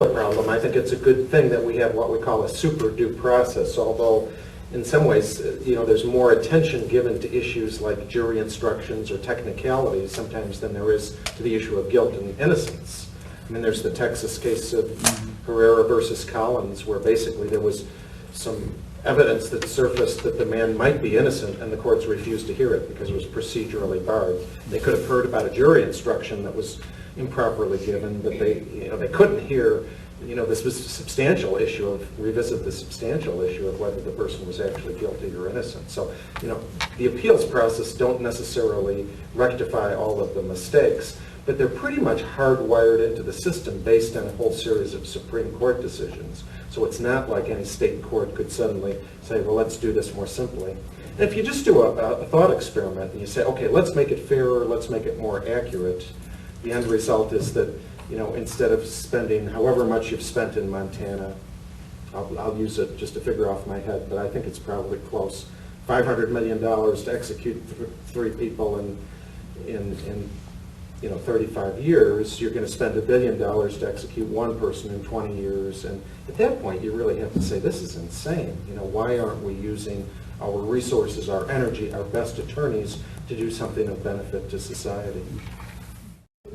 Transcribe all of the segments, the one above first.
problem. I think it's a good thing that we have what we call a super due process, although in some ways, there's more attention given to issues like jury instructions or technicalities sometimes than there is to the issue of guilt and innocence. I mean, there's the Texas case of Herrera versus Collins, where basically there was some evidence that surfaced that the man might be innocent, and the courts refused to hear it because it was procedurally barred. They could have heard about a jury instruction that was improperly given, but they couldn't hear, this was a substantial issue revisit the substantial issue of whether the person was actually guilty or innocent. So, the appeals process don't necessarily rectify all of the mistakes, but they're pretty much hardwired into the system based on a whole series of Supreme Court decisions. So it's not like any state court could suddenly say, well, let's do this more simply. And if you just do a thought experiment and you say, okay, let's make it fairer, let's make it more accurate, the end result is that, instead of spending however much you've spent in Montana, I'll use it just a figure off my head, but I think it's probably close, $500 million to execute 3 people in 35 years, you're going to spend $1 billion to execute 1 person in 20 years. And at that point, you really have to say, this is insane. Why aren't we using our resources, our energy, our best attorneys to do something of benefit to society?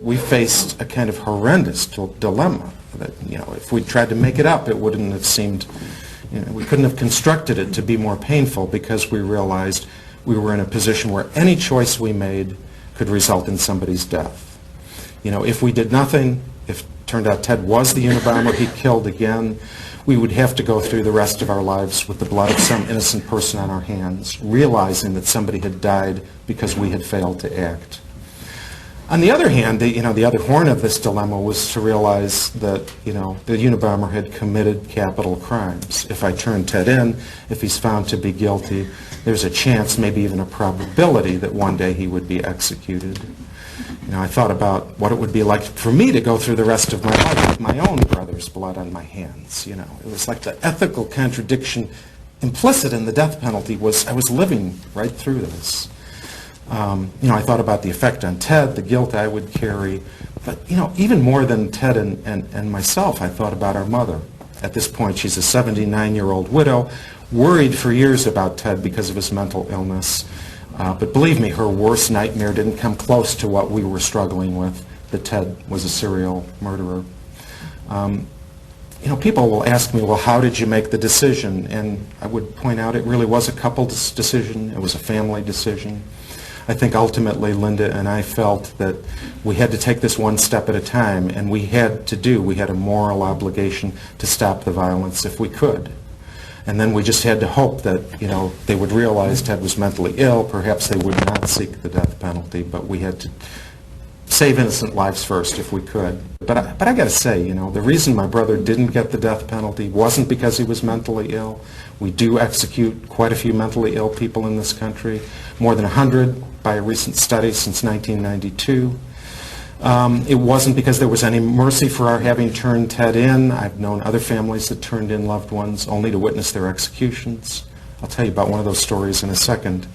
We faced a kind of horrendous dilemma that, if we tried to make it up, it wouldn't have seemed, we couldn't have constructed it to be more painful, because we realized we were in a position where any choice we made could result in somebody's death. If we did nothing, if it turned out Ted was the Unabomber he killed again, we would have to go through the rest of our lives with the blood of some innocent person on our hands, realizing that somebody had died because we had failed to act. On the other hand, the other horn of this dilemma was to realize that, the Unabomber had committed capital crimes. If I turn Ted in, if he's found to be guilty, there's a chance, maybe even a probability, that one day he would be executed. I thought about what it would be like for me to go through the rest of my life with my own brother's blood on my hands. It was like the ethical contradiction implicit in the death penalty was I was living right through this. I thought about the effect on Ted, the guilt I would carry, but even more than Ted and myself, I thought about our mother. At this point, she's a 79-year-old widow, worried for years about Ted because of his mental illness. But believe me, her worst nightmare didn't come close to what we were struggling with, that Ted was a serial murderer. People will ask me, well, how did you make the decision? And I would point out it really was a couple's decision. It was a family decision. I think ultimately Linda and I felt that we had to take this one step at a time, and we had a moral obligation to stop the violence if we could. And then we just had to hope that, they would realize Ted was mentally ill. Perhaps they would not seek the death penalty, but we had to save innocent lives first if we could. But I got to say, the reason my brother didn't get the death penalty wasn't because he was mentally ill. We do execute quite a few mentally ill people in this country, more than 100 by a recent study since 1992. It wasn't because there was any mercy for our having turned Ted in. I've known other families that turned in loved ones only to witness their executions. I'll tell you about one of those stories in a second.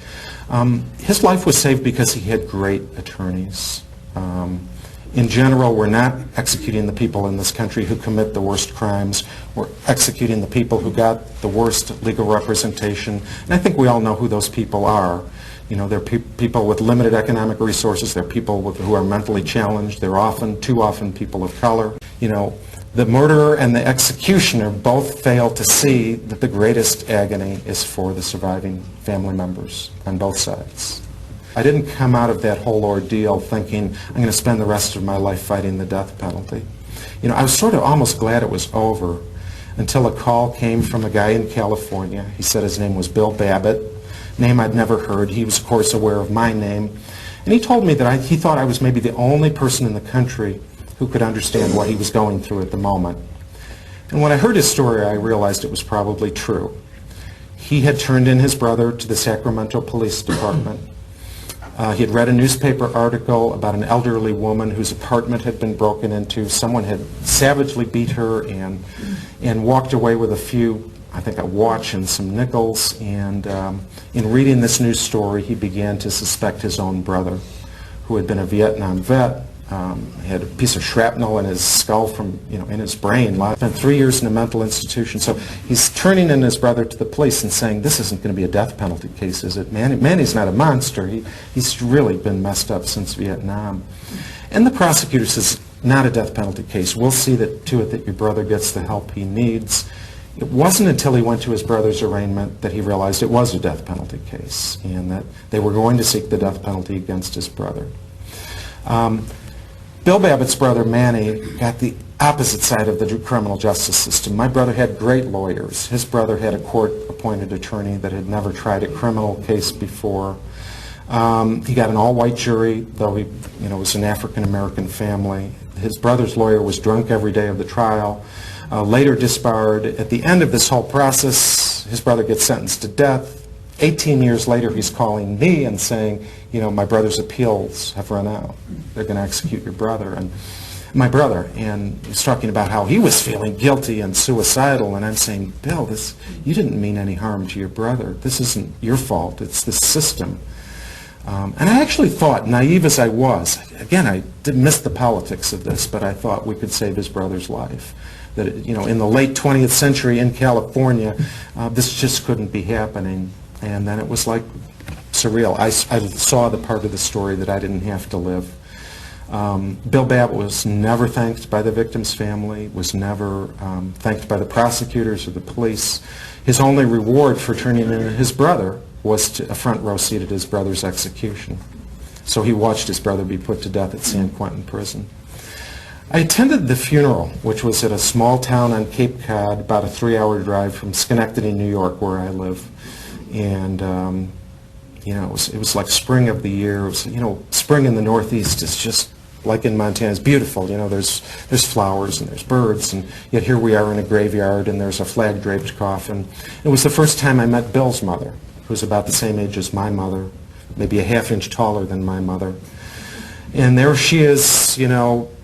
His life was saved because he had great attorneys. In general, we're not executing the people in this country who commit the worst crimes. We're executing the people who got the worst legal representation. And I think we all know who those people are. They're people with limited economic resources. They're people who are mentally challenged. They're too often people of color. The murderer and the executioner both fail to see that the greatest agony is for the surviving family members on both sides. I didn't come out of that whole ordeal thinking I'm going to spend the rest of my life fighting the death penalty. I was sort of almost glad it was over until a call came from a guy in California. He said his name was Bill Babbitt, name I'd never heard. He was, of course, aware of my name. And he told me that he thought I was maybe the only person in the country who could understand what he was going through at the moment. And when I heard his story, I realized it was probably true. He had turned in his brother to the Sacramento Police Department. He had read a newspaper article about an elderly woman whose apartment had been broken into. Someone had savagely beat her and walked away with a few, I think, a watch and some nickels. And in reading this news story, he began to suspect his own brother, who had been a Vietnam vet, He had a piece of shrapnel in his skull from, in his brain. Spent 3 years in a mental institution. So he's turning in his brother to the police and saying, this isn't going to be a death penalty case, is it? Manny's not a monster. He's really been messed up since Vietnam. And the prosecutor says, not a death penalty case. We'll see to it that your brother gets the help he needs. It wasn't until he went to his brother's arraignment that he realized it was a death penalty case and that they were going to seek the death penalty against his brother. Bill Babbitt's brother, Manny, got the opposite side of the criminal justice system. My brother had great lawyers. His brother had a court-appointed attorney that had never tried a criminal case before. He got an all-white jury, though he was an African-American family. His brother's lawyer was drunk every day of the trial, later disbarred. At the end of this whole process, his brother gets sentenced to death. 18 years later, he's calling me and saying, my brother's appeals have run out. They're going to execute your brother. And my brother, and he's talking about how he was feeling guilty and suicidal, and I'm saying, Bill, you didn't mean any harm to your brother. This isn't your fault. It's the system. And I actually thought, naive as I was, again, I did miss the politics of this, but I thought we could save his brother's life. That, in the late 20th century in California, this just couldn't be happening. And then it was like surreal. I saw the part of the story that I didn't have to live. Bill Babbitt was never thanked by the victim's family, was never thanked by the prosecutors or the police. His only reward for turning in his brother was a front row seat at his brother's execution. So he watched his brother be put to death at San Quentin Prison. I attended the funeral, which was at a small town on Cape Cod, about a 3-hour drive from Schenectady, New York, where I live. And it was like spring of the year. It was, spring in the Northeast is just like in Montana. It's beautiful. There's flowers and there's birds, and yet here we are in a graveyard, and there's a flag-draped coffin. It was the first time I met Bill's mother, who was about the same age as my mother, maybe a half-inch taller than my mother. And there she is,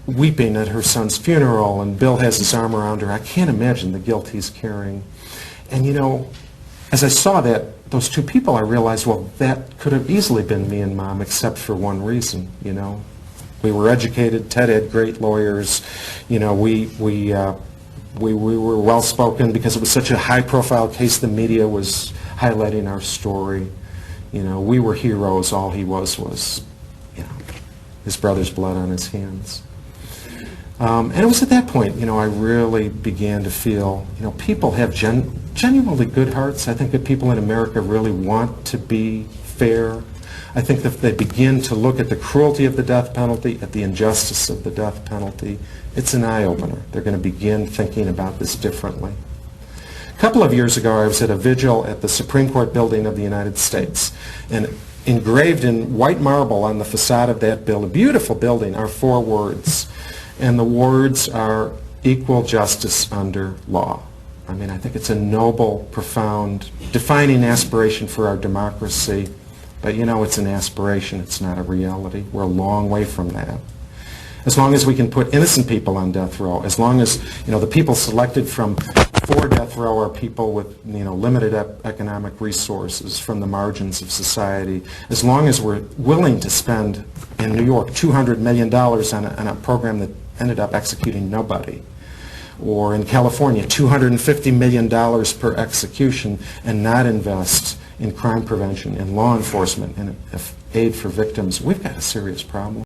weeping at her son's funeral, and Bill has his arm around her. I can't imagine the guilt he's carrying. And as I saw those two people, I realized, well, that could have easily been me and Mom, except for one reason. We were educated. Ted had great lawyers. We were well spoken because it was such a high-profile case. The media was highlighting our story. We were heroes. All he was his brother's blood on his hands. And it was at that point, I really began to feel, people have genuinely good hearts. I think that people in America really want to be fair. I think that if they begin to look at the cruelty of the death penalty, at the injustice of the death penalty, it's an eye-opener. They're going to begin thinking about this differently. A couple of years ago, I was at a vigil at the Supreme Court building of the United States, and engraved in white marble on the facade of that building, a beautiful building, are 4 words. And the words are equal justice under law. I think it's a noble, profound, defining aspiration for our democracy. But it's an aspiration, it's not a reality. We're a long way from that. As long as we can put innocent people on death row, as long as the people selected for death row are people with limited economic resources from the margins of society, as long as we're willing to spend in New York $200 million on a program that ended up executing nobody, or in California $250 million per execution, and not invest in crime prevention, in law enforcement, and aid for victims, we've got a serious problem.